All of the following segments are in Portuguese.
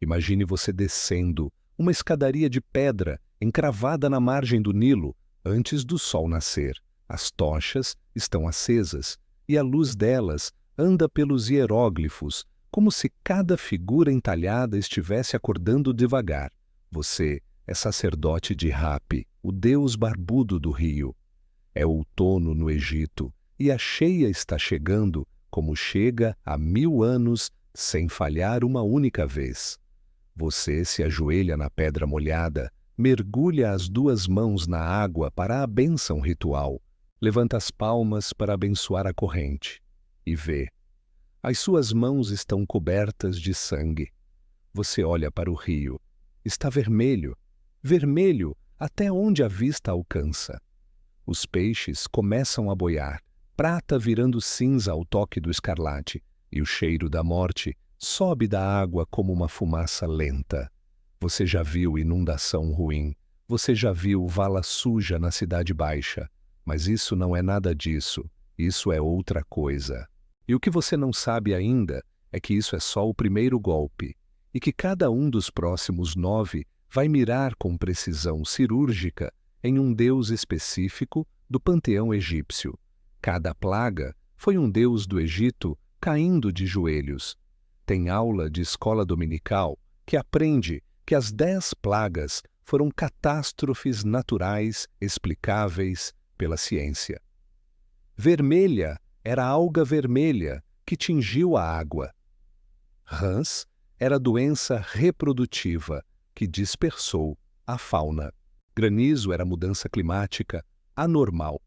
Imagine você descendo uma escadaria de pedra encravada na margem do Nilo antes do sol nascer. As tochas estão acesas e a luz delas anda pelos hieróglifos, como se cada figura entalhada estivesse acordando devagar. Você é sacerdote de Hapi, o deus barbudo do rio. É outono no Egito e a cheia está chegando como chega há 1000 anos sem falhar uma única vez. Você se ajoelha na pedra molhada, mergulha as 2 mãos na água para a bênção ritual, levanta as palmas para abençoar a corrente e vê. As suas mãos estão cobertas de sangue. Você olha para o rio. Está vermelho, vermelho até onde a vista alcança. Os peixes começam a boiar, prata virando cinza ao toque do escarlate, e o cheiro da morte sobe da água como uma fumaça lenta. Você já viu inundação ruim, você já viu vala suja na Cidade Baixa, mas isso não é nada disso, isso é outra coisa. E o que você não sabe ainda é que isso é só o primeiro golpe, e que cada um dos próximos 9 vai mirar com precisão cirúrgica em um deus específico do panteão egípcio. Cada plaga foi um deus do Egito caindo de joelhos. Tem aula de escola dominical que aprende que as 10 plagas foram catástrofes naturais explicáveis pela ciência. Vermelha era a alga vermelha que tingiu a água. Rãs era a doença reprodutiva que dispersou a fauna. Granizo era a mudança climática anormal.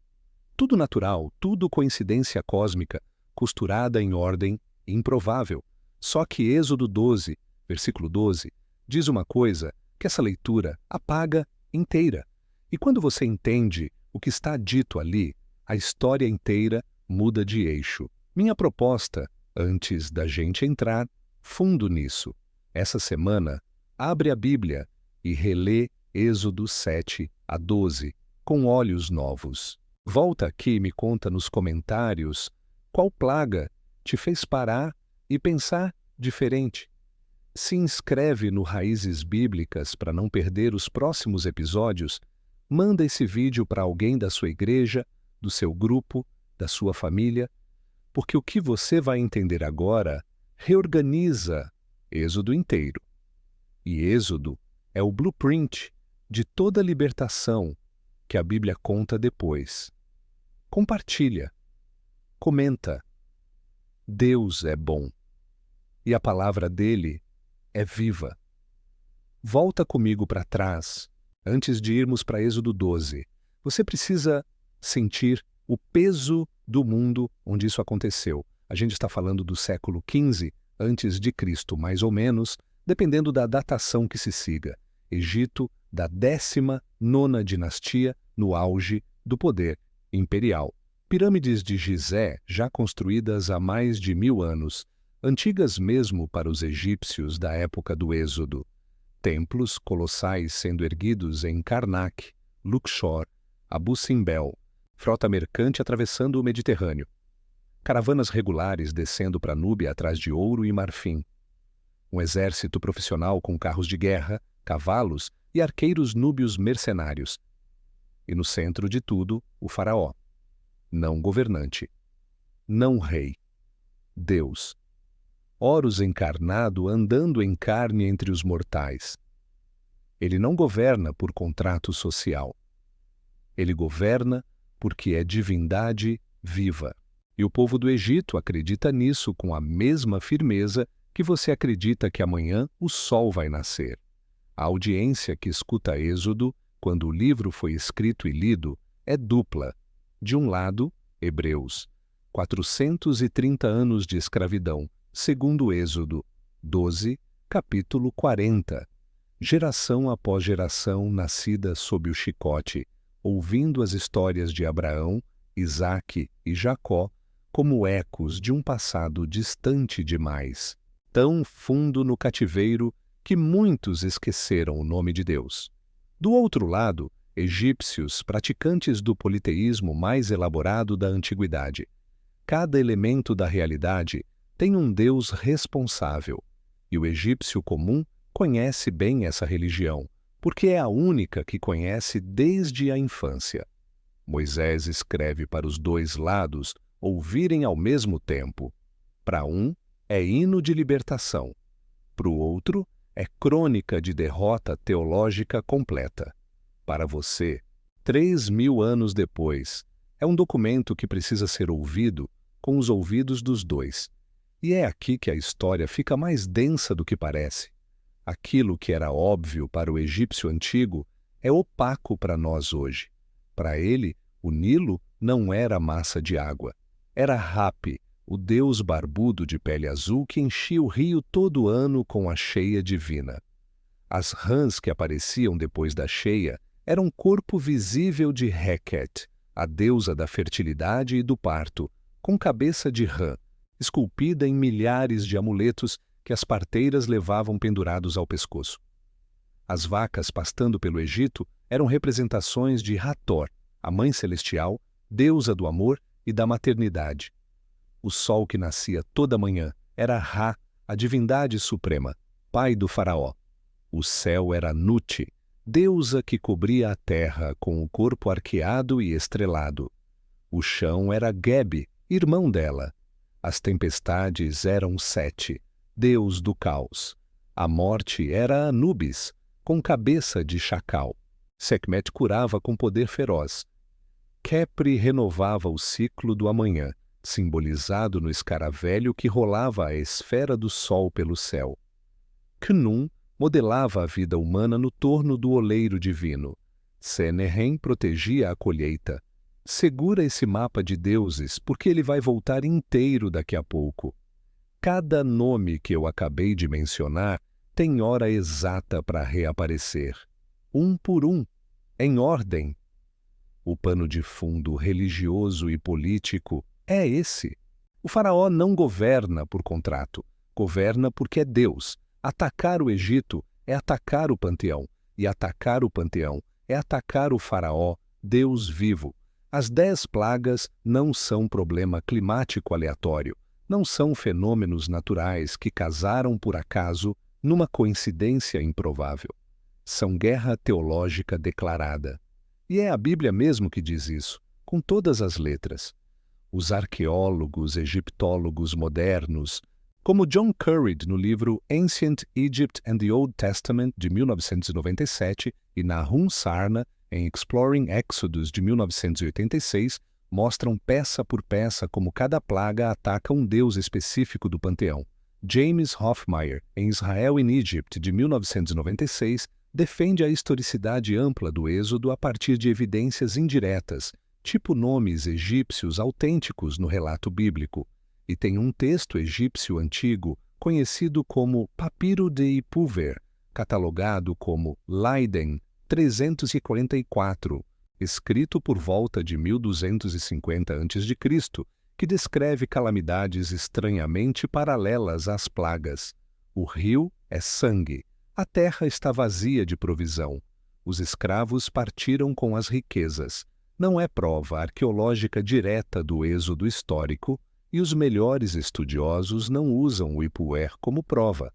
Tudo natural, tudo coincidência cósmica, costurada em ordem improvável. Só que Êxodo 12, versículo 12, diz uma coisa que essa leitura apaga inteira. E quando você entende o que está dito ali, a história inteira muda de eixo. Minha proposta, antes da gente entrar fundo nisso, essa semana, abre a Bíblia e relê Êxodo 7 a 12 com olhos novos. Volta aqui e me conta nos comentários qual plaga te fez parar e pensar diferente. Se inscreve no Raízes Bíblicas para não perder os próximos episódios. Manda esse vídeo para alguém da sua igreja, do seu grupo, da sua família, porque o que você vai entender agora reorganiza Êxodo inteiro. E Êxodo é o blueprint de toda a libertação que a Bíblia conta depois. Compartilha, comenta. Deus é bom e a palavra dele é viva. Volta comigo para trás, antes de irmos para Êxodo 12. Você precisa sentir o peso do mundo onde isso aconteceu. A gente está falando do século XV antes de Cristo, mais ou menos, dependendo da datação que se siga. Egito, da 19ª dinastia, no auge do poder imperial. Pirâmides de Gizé, já construídas há mais de 1000 anos, antigas mesmo para os egípcios da época do Êxodo. Templos colossais sendo erguidos em Karnak, Luxor, Abu Simbel, frota mercante atravessando o Mediterrâneo. Caravanas regulares descendo para Núbia atrás de ouro e marfim. Um exército profissional com carros de guerra, cavalos e arqueiros núbios mercenários. E no centro de tudo, o faraó. Não governante. Não rei. Deus. Horus encarnado andando em carne entre os mortais. Ele não governa por contrato social. Ele governa porque é divindade viva. E o povo do Egito acredita nisso com a mesma firmeza que você acredita que amanhã o sol vai nascer. A audiência que escuta Êxodo, quando o livro foi escrito e lido, é dupla. De um lado, Hebreus, 430 anos de escravidão, segundo Êxodo 12, capítulo 40. Geração após geração nascida sob o chicote, ouvindo as histórias de Abraão, Isaque e Jacó como ecos de um passado distante demais, tão fundo no cativeiro que muitos esqueceram o nome de Deus. Do outro lado, egípcios praticantes do politeísmo mais elaborado da antiguidade. Cada elemento da realidade tem um Deus responsável, e o egípcio comum conhece bem essa religião, porque é a única que conhece desde a infância. Moisés escreve para os dois lados ouvirem ao mesmo tempo. Para um, é hino de libertação. Para o outro, é crônica de derrota teológica completa. Para você, 3.000 anos depois, é um documento que precisa ser ouvido com os ouvidos dos dois. E é aqui que a história fica mais densa do que parece. Aquilo que era óbvio para o egípcio antigo é opaco para nós hoje. Para ele, o Nilo não era massa de água. Era Hapi, o deus barbudo de pele azul que enchia o rio todo ano com a cheia divina. As rãs que apareciam depois da cheia eram um corpo visível de Heket, a deusa da fertilidade e do parto, com cabeça de rã, esculpida em milhares de amuletos que as parteiras levavam pendurados ao pescoço. As vacas pastando pelo Egito eram representações de Hathor, a mãe celestial, deusa do amor e da maternidade. O sol que nascia toda manhã era Ra, a divindade suprema, pai do faraó. O céu era Nuti, deusa que cobria a terra com o corpo arqueado e estrelado. O chão era Gebe, irmão dela. As tempestades eram Sete, deus do caos. A morte era Anubis, com cabeça de chacal. Sekhmet curava com poder feroz. Khepri renovava o ciclo do amanhã, simbolizado no escaravelho que rolava a esfera do sol pelo céu. Khnum modelava a vida humana no torno do oleiro divino. Senehem protegia a colheita. Segura esse mapa de deuses, porque ele vai voltar inteiro daqui a pouco. Cada nome que eu acabei de mencionar tem hora exata para reaparecer. Um por um, em ordem. O pano de fundo religioso e político é esse. O faraó não governa por contrato, governa porque é Deus. Atacar o Egito é atacar o panteão, e atacar o panteão é atacar o faraó, Deus vivo. As 10 plagas não são problema climático aleatório, não são fenômenos naturais que casaram por acaso numa coincidência improvável. São guerra teológica declarada. E é a Bíblia mesmo que diz isso, com todas as letras. Os arqueólogos egiptólogos modernos, como John Currid no livro Ancient Egypt and the Old Testament, de 1997, e Nahum Sarna, em Exploring Exodus, de 1986, mostram peça por peça como cada plaga ataca um deus específico do panteão. James Hoffmeyer, em Israel in Egypt, de 1996, defende a historicidade ampla do Êxodo a partir de evidências indiretas, tipo nomes egípcios autênticos no relato bíblico, e tem um texto egípcio antigo conhecido como Papiro de Ipuver, catalogado como Leiden 344, escrito por volta de 1250 a.C., que descreve calamidades estranhamente paralelas às plagas. O rio é sangue, a terra está vazia de provisão, os escravos partiram com as riquezas. Não é prova arqueológica direta do êxodo histórico, e os melhores estudiosos não usam o Ipuer como prova.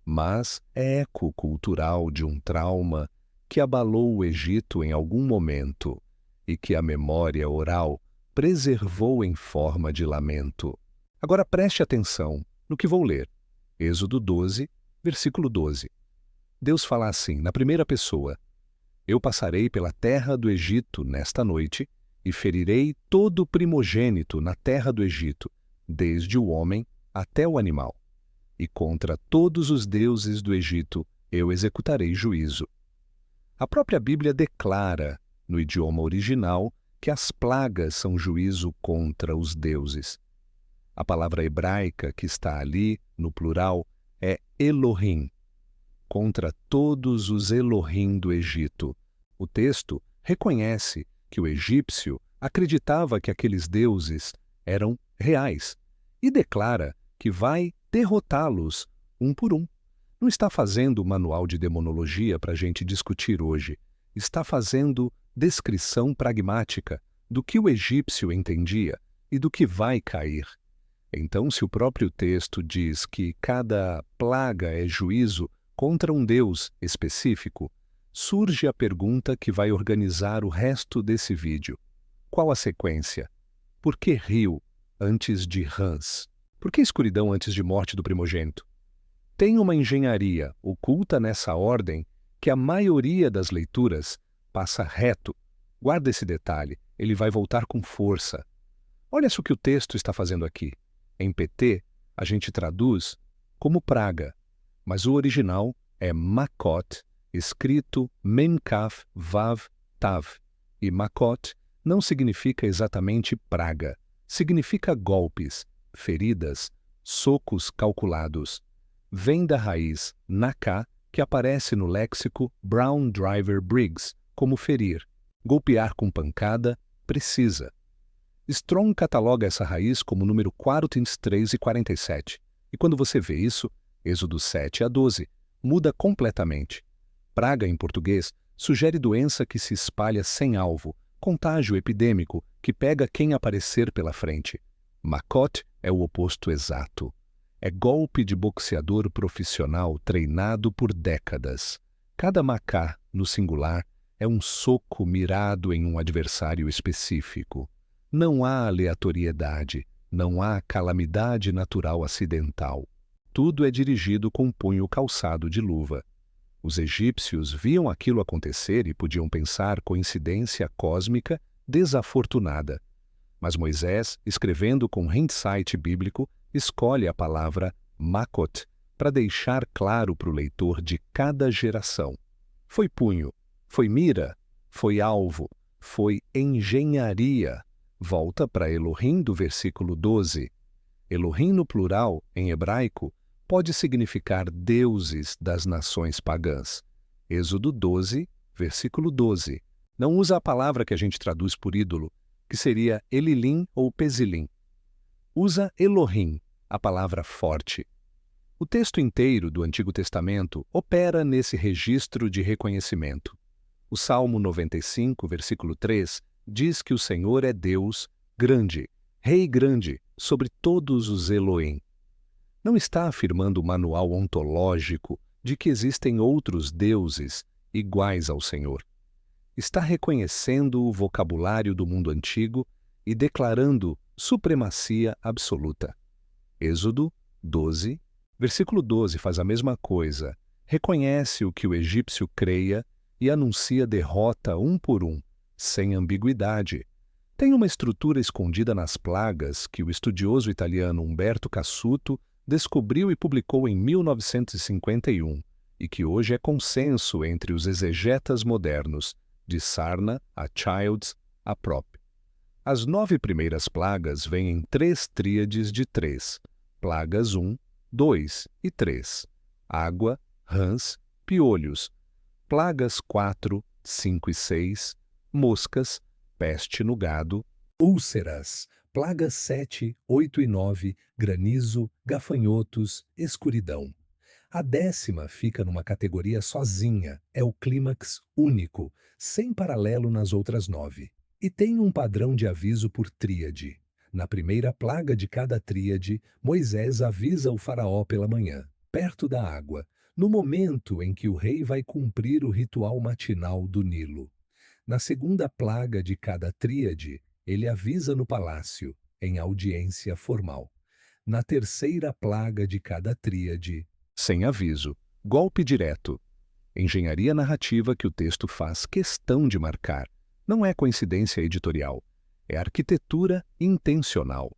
Mas é eco cultural de um trauma que abalou o Egito em algum momento e que a memória oral preservou em forma de lamento. Agora preste atenção no que vou ler. Êxodo 12, versículo 12. Deus fala assim, na primeira pessoa: Eu passarei pela terra do Egito nesta noite e ferirei todo primogênito na terra do Egito, desde o homem até o animal. E contra todos os deuses do Egito eu executarei juízo. A própria Bíblia declara, no idioma original, que as plagas são juízo contra os deuses. A palavra hebraica que está ali, no plural, é Elohim, contra todos os Elohim do Egito. O texto reconhece que o egípcio acreditava que aqueles deuses eram reais e declara que vai derrotá-los um por um. Não está fazendo manual de demonologia para a gente discutir hoje. Está fazendo descrição pragmática do que o egípcio entendia e do que vai cair. Então, se o próprio texto diz que cada plaga é juízo contra um Deus específico, surge a pergunta que vai organizar o resto desse vídeo. Qual a sequência? Por que rio antes de rãs? Por que escuridão antes de morte do primogênito? Tem uma engenharia oculta nessa ordem que a maioria das leituras passa reto. Guarda esse detalhe, ele vai voltar com força. Olha só o que o texto está fazendo aqui. Em PT, a gente traduz como praga, mas o original é Makot, escrito Mem-Kaf Vav Tav. E Makot não significa exatamente praga, significa golpes, feridas, socos calculados. Vem da raiz Naká, que aparece no léxico Brown Driver Briggs como ferir, golpear com pancada, precisa. Strong cataloga essa raiz como número 403 e 47. E quando você vê isso, Êxodo 7 a 12, muda completamente. Praga, em português, sugere doença que se espalha sem alvo, contágio epidêmico que pega quem aparecer pela frente. Makot é o oposto exato. É golpe de boxeador profissional treinado por décadas. Cada maká, no singular, é um soco mirado em um adversário específico. Não há aleatoriedade, não há calamidade natural acidental. Tudo é dirigido com punho calçado de luva. Os egípcios viam aquilo acontecer e podiam pensar coincidência cósmica desafortunada. Mas Moisés, escrevendo com hindsight bíblico, escolhe a palavra Makot para deixar claro para o leitor de cada geração. Foi punho, foi mira, foi alvo, foi engenharia. Volta para Elohim do versículo 12. Elohim no plural, em hebraico, pode significar deuses das nações pagãs. Êxodo 12, versículo 12. Não usa a palavra que a gente traduz por ídolo, que seria Elilim ou Pezilim. Usa Elohim, a palavra forte. O texto inteiro do Antigo Testamento opera nesse registro de reconhecimento. O Salmo 95, versículo 3, diz que o Senhor é Deus grande, Rei grande, sobre todos os Elohim. Não está afirmando o manual ontológico de que existem outros deuses iguais ao Senhor. Está reconhecendo o vocabulário do mundo antigo e declarando supremacia absoluta. Êxodo 12, versículo 12 faz a mesma coisa. Reconhece o que o egípcio creia e anuncia derrota um por um, sem ambiguidade. Tem uma estrutura escondida nas plagas que o estudioso italiano Umberto Cassuto descobriu e publicou em 1951 e que hoje é consenso entre os exegetas modernos, de Sarna a Childs a Prop. As 9 primeiras plagas vêm em 3 tríades de 3, plagas 1, 2 e 3, água, rãs, piolhos, plagas 4, 5 e 6, moscas, peste no gado, úlceras, plagas 7, 8 e 9, granizo, gafanhotos, escuridão. A 10ª fica numa categoria sozinha, é o clímax único, sem paralelo nas outras 9. E tem um padrão de aviso por tríade. Na primeira plaga de cada tríade, Moisés avisa o faraó pela manhã, perto da água, no momento em que o rei vai cumprir o ritual matinal do Nilo. Na segunda plaga de cada tríade, ele avisa no palácio, em audiência formal. Na terceira plaga de cada tríade, sem aviso, golpe direto. Engenharia narrativa que o texto faz questão de marcar. Não é coincidência editorial, é arquitetura intencional.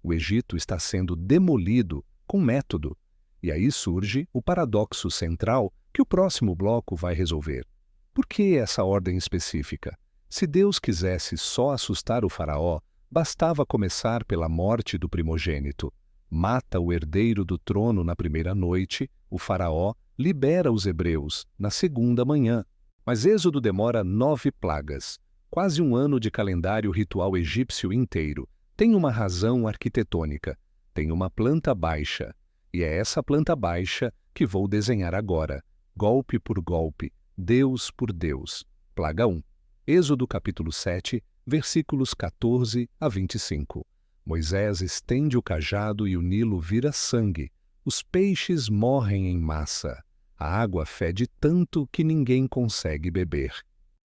O Egito está sendo demolido com método. E aí surge o paradoxo central que o próximo bloco vai resolver. Por que essa ordem específica? Se Deus quisesse só assustar o faraó, bastava começar pela morte do primogênito. Mata o herdeiro do trono na primeira noite, o faraó libera os hebreus na segunda manhã. Mas Êxodo demora 9 plagas, quase um ano de calendário ritual egípcio inteiro. Tem uma razão arquitetônica, tem uma planta baixa. E é essa planta baixa que vou desenhar agora, golpe por golpe, Deus por Deus. Plaga 1. Êxodo capítulo 7, versículos 14 a 25. Moisés estende o cajado e o Nilo vira sangue. Os peixes morrem em massa. A água fede tanto que ninguém consegue beber.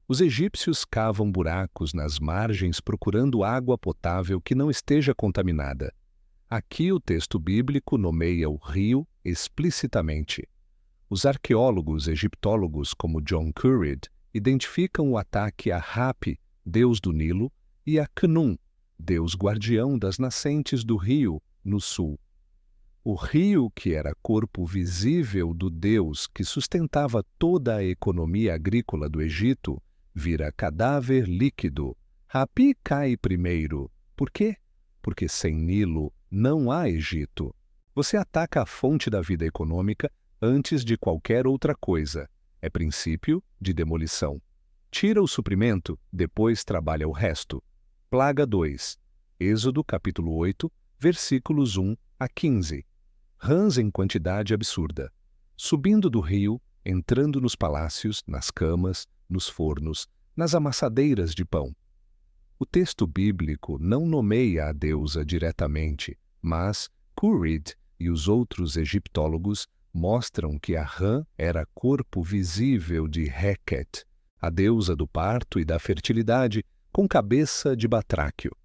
Os egípcios cavam buracos nas margens procurando água potável que não esteja contaminada. Aqui o texto bíblico nomeia o rio explicitamente. Os arqueólogos egiptólogos como John Currid identificam o ataque a Hapi, deus do Nilo, e a Khnum, deus guardião das nascentes do rio, no sul. O rio, que era corpo visível do deus que sustentava toda a economia agrícola do Egito, vira cadáver líquido. Hapi cai primeiro. Por quê? Porque sem Nilo não há Egito. Você ataca a fonte da vida econômica antes de qualquer outra coisa. É princípio de demolição. Tira o suprimento, depois trabalha o resto. Plaga 2. Êxodo capítulo 8, versículos 1 a 15. Rãs em quantidade absurda. Subindo do rio, entrando nos palácios, nas camas, nos fornos, nas amassadeiras de pão. O texto bíblico não nomeia a deusa diretamente, mas Currid e os outros egiptólogos mostram que a rã era corpo visível de Heket, a deusa do parto e da fertilidade, com cabeça de batráquio,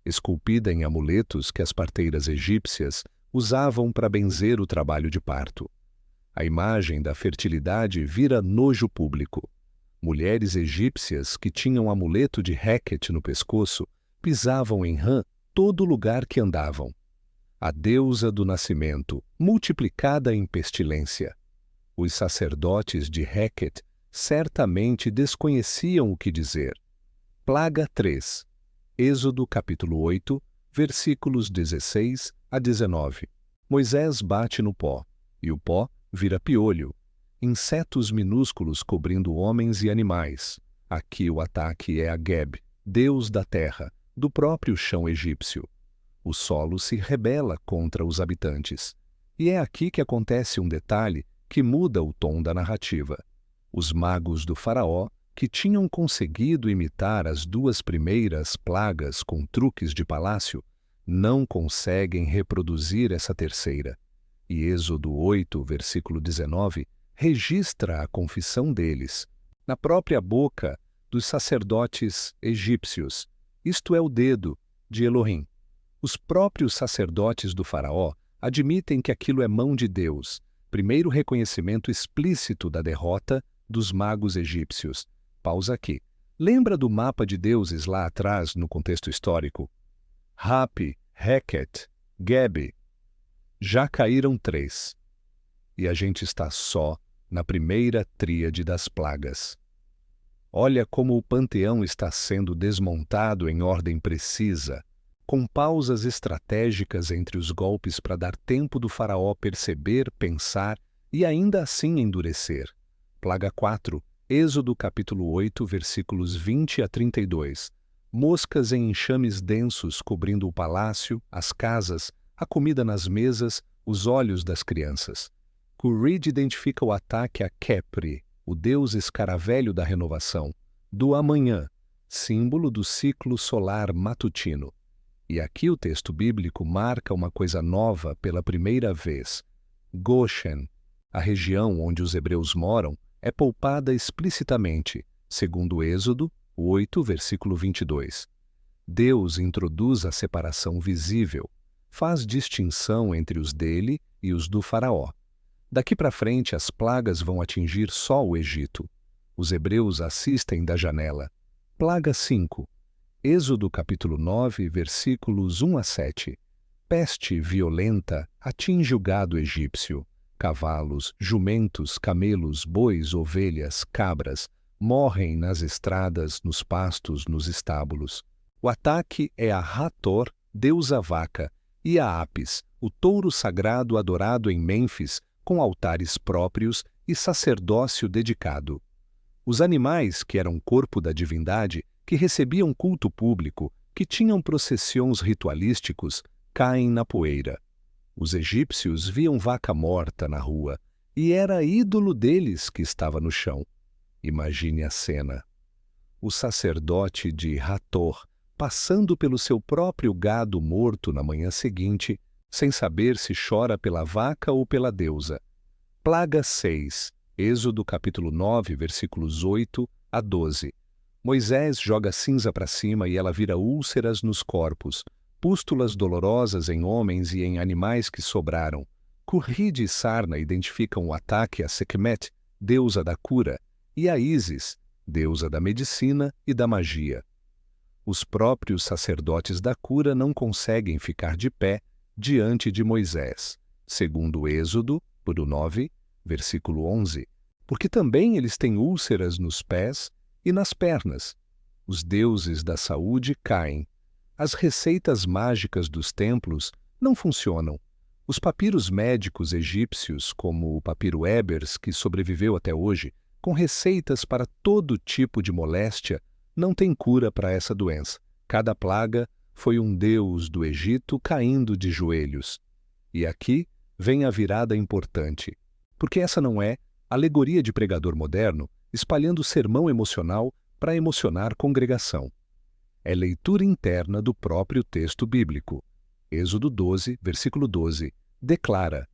esculpida em amuletos que as parteiras egípcias usavam para benzer o trabalho de parto. A imagem da fertilidade vira nojo público. Mulheres egípcias que tinham amuleto de Heket no pescoço pisavam em rã todo lugar que andavam. A deusa do nascimento, multiplicada em pestilência. Os sacerdotes de Heket certamente desconheciam o que dizer. Plaga 3. Êxodo capítulo 8, versículos 16 a 19. Moisés bate no pó, e o pó vira piolho, insetos minúsculos cobrindo homens e animais. Aqui o ataque é a Geb, deus da terra, do próprio chão egípcio. O solo se rebela contra os habitantes. E é aqui que acontece um detalhe que muda o tom da narrativa. Os magos do faraó, que tinham conseguido imitar as duas primeiras plagas com truques de palácio, não conseguem reproduzir essa terceira. E Êxodo 8, versículo 19, registra a confissão deles, na própria boca dos sacerdotes egípcios. Isto é o dedo de Elohim. Os próprios sacerdotes do faraó admitem que aquilo é mão de Deus, primeiro reconhecimento explícito da derrota dos magos egípcios. Pausa aqui. Lembra do mapa de deuses lá atrás no contexto histórico? Hapi, Heket, Geb. Já caíram 3. E a gente está só na primeira tríade das plagas. Olha como o panteão está sendo desmontado em ordem precisa, com pausas estratégicas entre os golpes para dar tempo do faraó perceber, pensar e ainda assim endurecer. Plaga 4, Êxodo capítulo 8, versículos 20 a 32. Moscas em enxames densos cobrindo o palácio, as casas, a comida nas mesas, os olhos das crianças. Currid identifica o ataque a Khepri, o deus escaravelho da renovação, do amanhã, símbolo do ciclo solar matutino. E aqui o texto bíblico marca uma coisa nova pela primeira vez. Goshen, a região onde os hebreus moram, é poupada explicitamente, segundo Êxodo 8, versículo 22. Deus introduz a separação visível, faz distinção entre os dele e os do faraó. Daqui para frente as plagas vão atingir só o Egito. Os hebreus assistem da janela. Plaga 5. Êxodo capítulo 9, versículos 1 a 7. Peste violenta atinge o gado egípcio. Cavalos, jumentos, camelos, bois, ovelhas, cabras, morrem nas estradas, nos pastos, nos estábulos. O ataque é a Hathor, deusa vaca, e a Apis, o touro sagrado adorado em Mênfis, com altares próprios e sacerdócio dedicado. Os animais, que eram corpo da divindade, que recebiam culto público, que tinham procissões ritualísticos, caem na poeira. Os egípcios viam vaca morta na rua, e era ídolo deles que estava no chão. Imagine a cena. O sacerdote de Hathor passando pelo seu próprio gado morto na manhã seguinte, sem saber se chora pela vaca ou pela deusa. Plaga 6, Êxodo capítulo 9, versículos 8 a 12. Moisés joga cinza para cima e ela vira úlceras nos corpos, pústulas dolorosas em homens e em animais que sobraram. Curride e Sarna identificam o ataque a Sekhmet, deusa da cura, e a Ísis, deusa da medicina e da magia. Os próprios sacerdotes da cura não conseguem ficar de pé diante de Moisés, segundo Êxodo, por 9, versículo 11, porque também eles têm úlceras nos pés e nas pernas. Os deuses da saúde caem. As receitas mágicas dos templos não funcionam. Os papiros médicos egípcios, como o papiro Ebers, que sobreviveu até hoje, com receitas para todo tipo de moléstia, não têm cura para essa doença. Cada plaga foi um deus do Egito caindo de joelhos. E aqui vem a virada importante, porque essa não é alegoria de pregador moderno espalhando sermão emocional para emocionar congregação. É leitura interna do próprio texto bíblico. Êxodo 12, versículo 12, declara,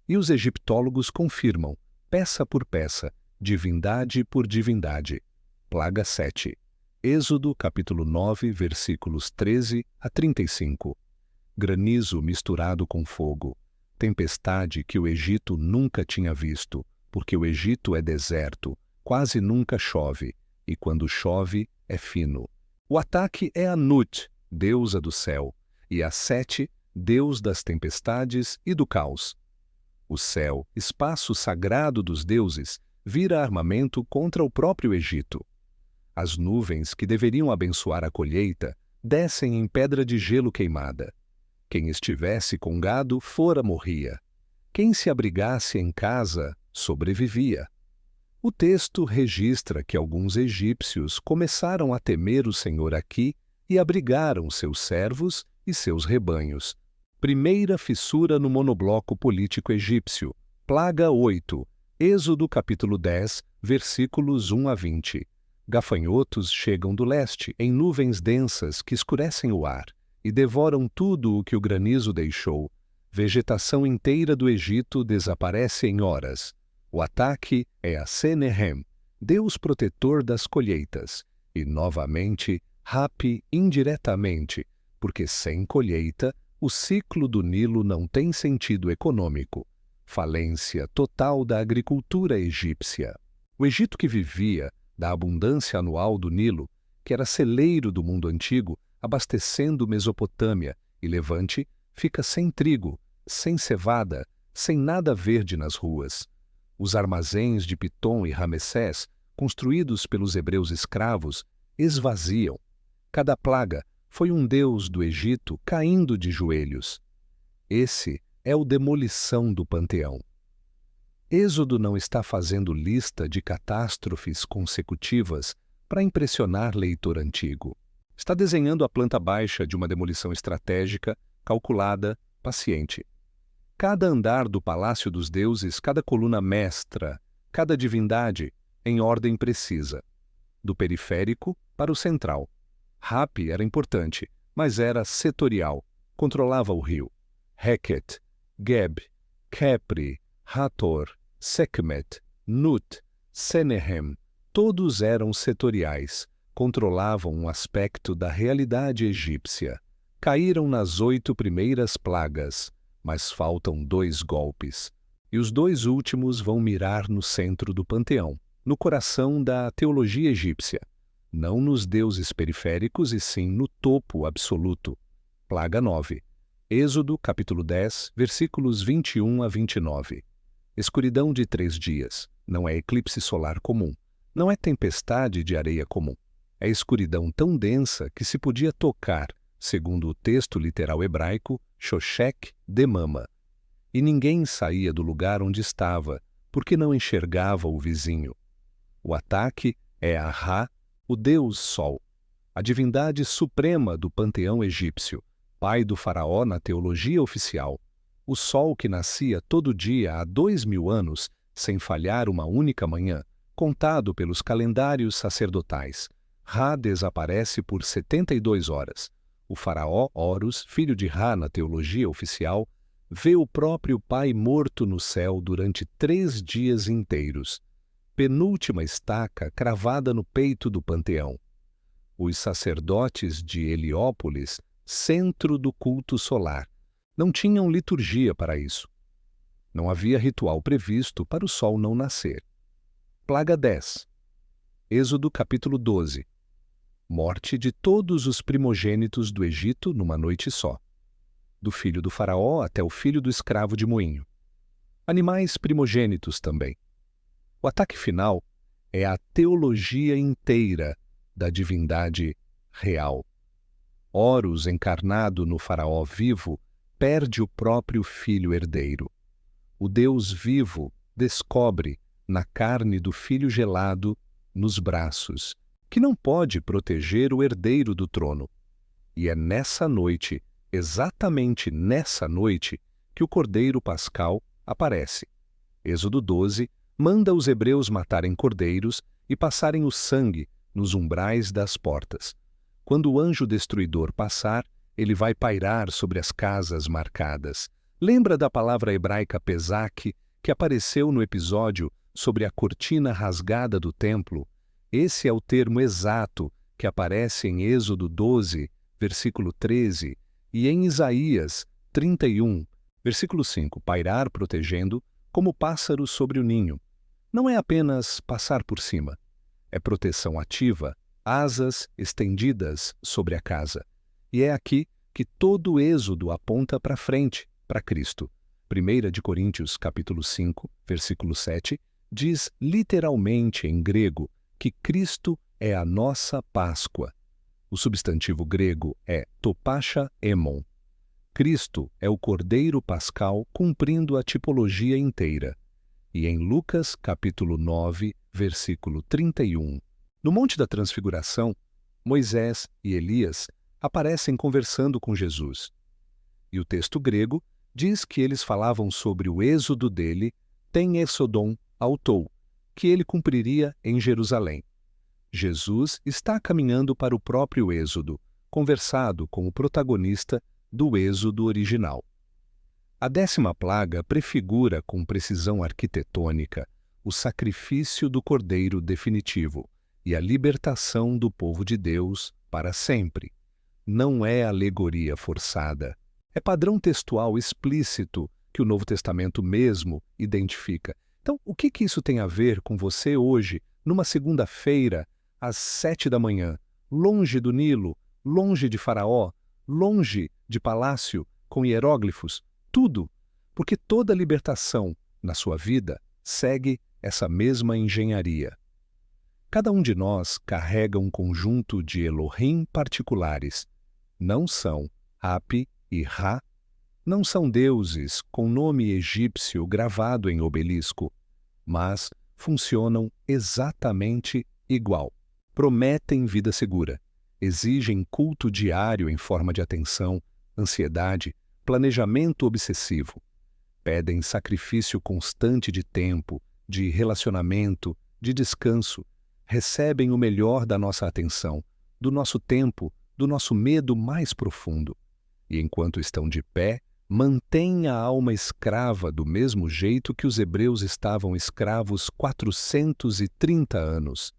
e os egiptólogos confirmam, peça por peça, divindade por divindade. Plaga 7. Êxodo capítulo 9, versículos 13 a 35. Granizo misturado com fogo. Tempestade que o Egito nunca tinha visto, porque o Egito é deserto, quase nunca chove, e quando chove é fino. O ataque é Anut, deusa do céu, e a Sete, deus das tempestades e do caos. O céu, espaço sagrado dos deuses, vira armamento contra o próprio Egito. As nuvens que deveriam abençoar a colheita descem em pedra de gelo queimada. Quem estivesse com gado fora morria. Quem se abrigasse em casa sobrevivia. O texto registra que alguns egípcios começaram a temer o Senhor aqui e abrigaram seus servos e seus rebanhos. Primeira fissura no monobloco político egípcio. Plaga 8. Êxodo capítulo 10, versículos 1 a 20. Gafanhotos chegam do leste em nuvens densas que escurecem o ar e devoram tudo o que o granizo deixou. Vegetação inteira do Egito desaparece em horas. O ataque é a Senehem, deus protetor das colheitas, e novamente Hapi indiretamente, porque sem colheita o ciclo do Nilo não tem sentido econômico. Falência total da agricultura egípcia. O Egito que vivia da abundância anual do Nilo, que era celeiro do mundo antigo, abastecendo Mesopotâmia e Levante, fica sem trigo, sem cevada, sem nada verde nas ruas. Os armazéns de Pitom e Ramessés, construídos pelos hebreus escravos, esvaziam. Cada plaga foi um deus do Egito caindo de joelhos. Esse é o demolição do panteão. Êxodo não está fazendo lista de catástrofes consecutivas para impressionar leitor antigo. Está desenhando a planta baixa de uma demolição estratégica, calculada, paciente. Cada andar do palácio dos deuses, cada coluna mestra, cada divindade, em ordem precisa. Do periférico para o central. Hapi era importante, mas era setorial, controlava o rio. Heket, Geb, Khepri, Hathor, Sekhmet, Nut, Senehem, todos eram setoriais, controlavam um aspecto da realidade egípcia. Caíram nas 8 primeiras plagas, mas faltam 2 golpes. E os 2 últimos vão mirar no centro do panteão, no coração da teologia egípcia, não nos deuses periféricos e sim no topo absoluto. Plaga 9. Êxodo, capítulo 10, versículos 21 a 29. Escuridão de 3 dias. Não é eclipse solar comum. Não é tempestade de areia comum. É escuridão tão densa que se podia tocar, segundo o texto literal hebraico, Shoshek Demama. E ninguém saía do lugar onde estava, porque não enxergava o vizinho. O ataque é a Ra, o deus Sol, a divindade suprema do panteão egípcio, pai do faraó na teologia oficial. O sol que nascia todo dia há 2000 anos, sem falhar uma única manhã, contado pelos calendários sacerdotais. Ra desaparece por 72 horas. O faraó Horus, filho de Ra na teologia oficial, vê o próprio pai morto no céu durante 3 dias inteiros. Penúltima estaca cravada no peito do panteão. Os sacerdotes de Heliópolis, centro do culto solar, não tinham liturgia para isso. Não havia ritual previsto para o sol não nascer. Plaga 10. Êxodo capítulo 12. Morte de todos os primogênitos do Egito numa noite só. Do filho do faraó até o filho do escravo de moinho. Animais primogênitos também. O ataque final é a teologia inteira da divindade real. Horus, encarnado no faraó vivo, perde o próprio filho herdeiro. O Deus vivo descobre, na carne do filho gelado, nos braços, que não pode proteger o herdeiro do trono. E é nessa noite, exatamente nessa noite, que o Cordeiro Pascal aparece. Êxodo 12 manda os hebreus matarem cordeiros e passarem o sangue nos umbrais das portas. Quando o anjo destruidor passar, ele vai pairar sobre as casas marcadas. Lembra da palavra hebraica Pesach, que apareceu no episódio sobre a cortina rasgada do templo? Esse é o termo exato que aparece em Êxodo 12, versículo 13, e em Isaías 31, versículo 5, pairar protegendo, como pássaro sobre o ninho. Não é apenas passar por cima, é proteção ativa, asas estendidas sobre a casa. E é aqui que todo o Êxodo aponta para frente, para Cristo. 1 de Coríntios, capítulo 5, versículo 7, diz literalmente em grego que Cristo é a nossa Páscoa. O substantivo grego é topacha emon. Cristo é o Cordeiro Pascal cumprindo a tipologia inteira. E em Lucas, capítulo 9, versículo 31, no Monte da Transfiguração, Moisés e Elias aparecem conversando com Jesus. E o texto grego diz que eles falavam sobre o êxodo dele, ten exodon autou, que ele cumpriria em Jerusalém. Jesus está caminhando para o próprio êxodo, conversado com o protagonista do êxodo original. A 10ª plaga prefigura com precisão arquitetônica o sacrifício do Cordeiro definitivo e a libertação do povo de Deus para sempre. Não é alegoria forçada. É padrão textual explícito que o Novo Testamento mesmo identifica. Então, o que isso tem a ver com você hoje, numa segunda-feira, às 7 da manhã, longe do Nilo, longe de Faraó, longe de palácio, com hieróglifos? Tudo, porque toda libertação na sua vida segue essa mesma engenharia. Cada um de nós carrega um conjunto de Elohim particulares. Não são Hapi e Ra, não são deuses com nome egípcio gravado em obelisco, mas funcionam exatamente igual. Prometem vida segura, exigem culto diário em forma de atenção, ansiedade, planejamento obsessivo. Pedem sacrifício constante de tempo, de relacionamento, de descanso. Recebem o melhor da nossa atenção, do nosso tempo, do nosso medo mais profundo. E enquanto estão de pé, mantêm a alma escrava do mesmo jeito que os hebreus estavam escravos 430 anos.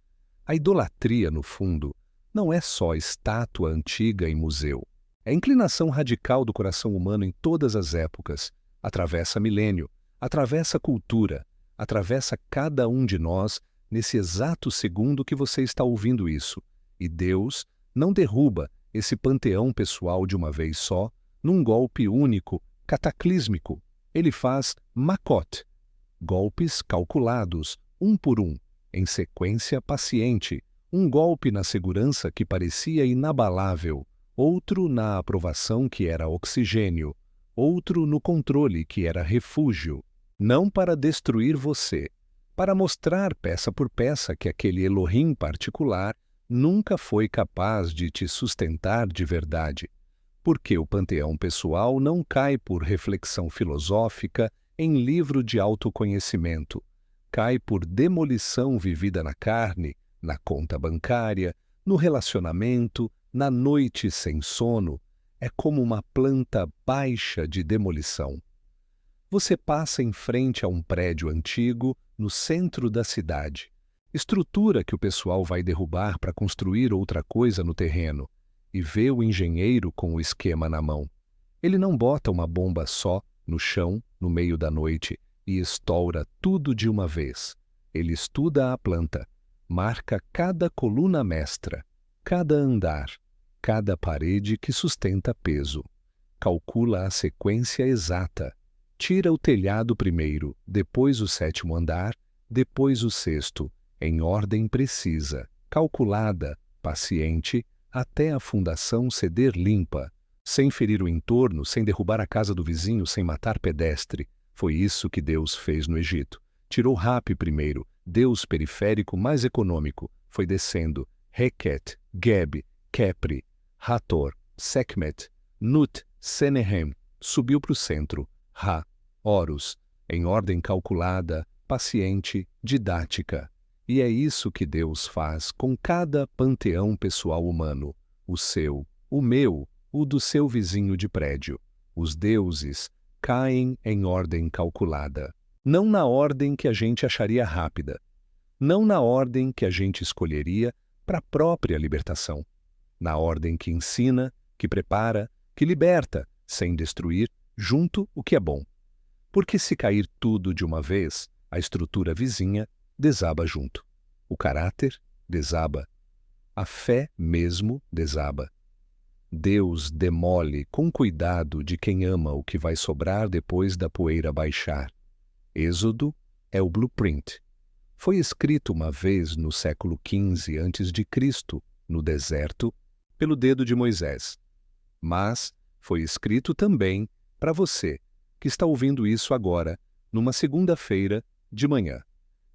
A idolatria, no fundo, não é só estátua antiga em museu. É a inclinação radical do coração humano em todas as épocas. Atravessa milênio, atravessa cultura, atravessa cada um de nós nesse exato segundo que você está ouvindo isso. E Deus não derruba esse panteão pessoal de uma vez só, num golpe único, cataclísmico. Ele faz makot, golpes calculados, um por um, em sequência paciente, um golpe na segurança que parecia inabalável, outro na aprovação que era oxigênio, outro no controle que era refúgio, não para destruir você, para mostrar peça por peça que aquele Elohim particular nunca foi capaz de te sustentar de verdade, porque o panteão pessoal não cai por reflexão filosófica em livro de autoconhecimento, cai por demolição vivida na carne, na conta bancária, no relacionamento, na noite sem sono. É como uma planta baixa de demolição. Você passa em frente a um prédio antigo no centro da cidade. Estrutura que o pessoal vai derrubar para construir outra coisa no terreno. E vê o engenheiro com o esquema na mão. Ele não bota uma bomba só no chão, no meio da noite, e estoura tudo de uma vez. Ele estuda a planta, marca cada coluna mestra, cada andar, cada parede que sustenta peso. Calcula a sequência exata. Tira o telhado primeiro, depois o 7º andar, depois o 6º, em ordem precisa, calculada, paciente, até a fundação ceder limpa, sem ferir o entorno, sem derrubar a casa do vizinho, sem matar pedestre. Foi isso que Deus fez no Egito. Tirou Rapi primeiro, Deus periférico mais econômico, foi descendo, Reket, Geb, Kepri, Hator, Sekhmet, Nut, Senehem, subiu para o centro, Ra, Horus, em ordem calculada, paciente, didática. E é isso que Deus faz com cada panteão pessoal humano, o seu, o meu, o do seu vizinho de prédio. Os deuses caem em ordem calculada, não na ordem que a gente acharia rápida, não na ordem que a gente escolheria para a própria libertação, na ordem que ensina, que prepara, que liberta, sem destruir, junto o que é bom. Porque se cair tudo de uma vez, a estrutura vizinha desaba junto. O caráter desaba. A fé mesmo desaba. Deus demole com cuidado de quem ama o que vai sobrar depois da poeira baixar. Êxodo é o blueprint. Foi escrito uma vez no século XV a.C., no deserto, pelo dedo de Moisés. Mas foi escrito também para você, que está ouvindo isso agora, numa segunda-feira de manhã.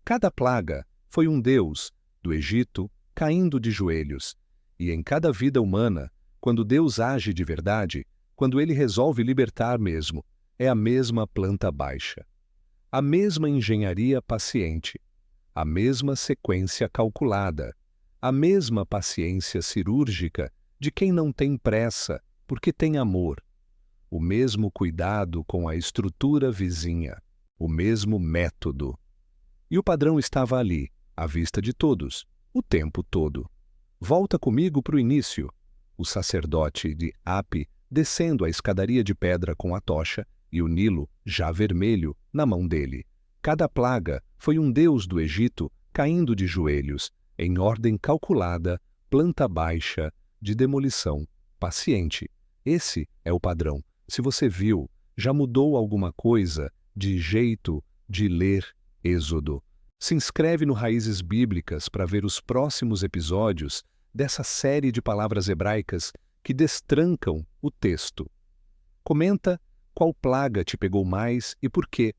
Cada plaga foi um Deus do Egito caindo de joelhos, e em cada vida humana, quando Deus age de verdade, quando Ele resolve libertar mesmo, é a mesma planta baixa, a mesma engenharia paciente, a mesma sequência calculada, a mesma paciência cirúrgica de quem não tem pressa porque tem amor, o mesmo cuidado com a estrutura vizinha, o mesmo método. E o padrão estava ali, à vista de todos, o tempo todo. Volta comigo para o início. O sacerdote de Hapi descendo a escadaria de pedra com a tocha e o Nilo, já vermelho, na mão dele. Cada plaga foi um deus do Egito caindo de joelhos, em ordem calculada, planta baixa, de demolição, paciente. Esse é o padrão. Se você viu, já mudou alguma coisa de jeito de ler Êxodo. Se inscreve no Raízes Bíblicas para ver os próximos episódios dessa série de palavras hebraicas que destrancam o texto. Comenta qual plaga te pegou mais e por quê.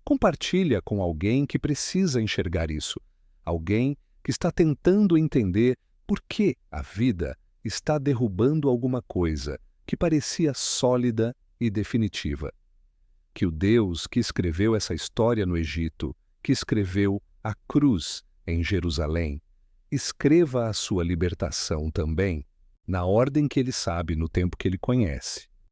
Compartilha com alguém que precisa enxergar isso, alguém que está tentando entender por que a vida está derrubando alguma coisa que parecia sólida e definitiva. Que o Deus que escreveu essa história no Egito, que escreveu a cruz em Jerusalém, escreva a sua libertação também, na ordem que Ele sabe, no tempo que Ele conhece.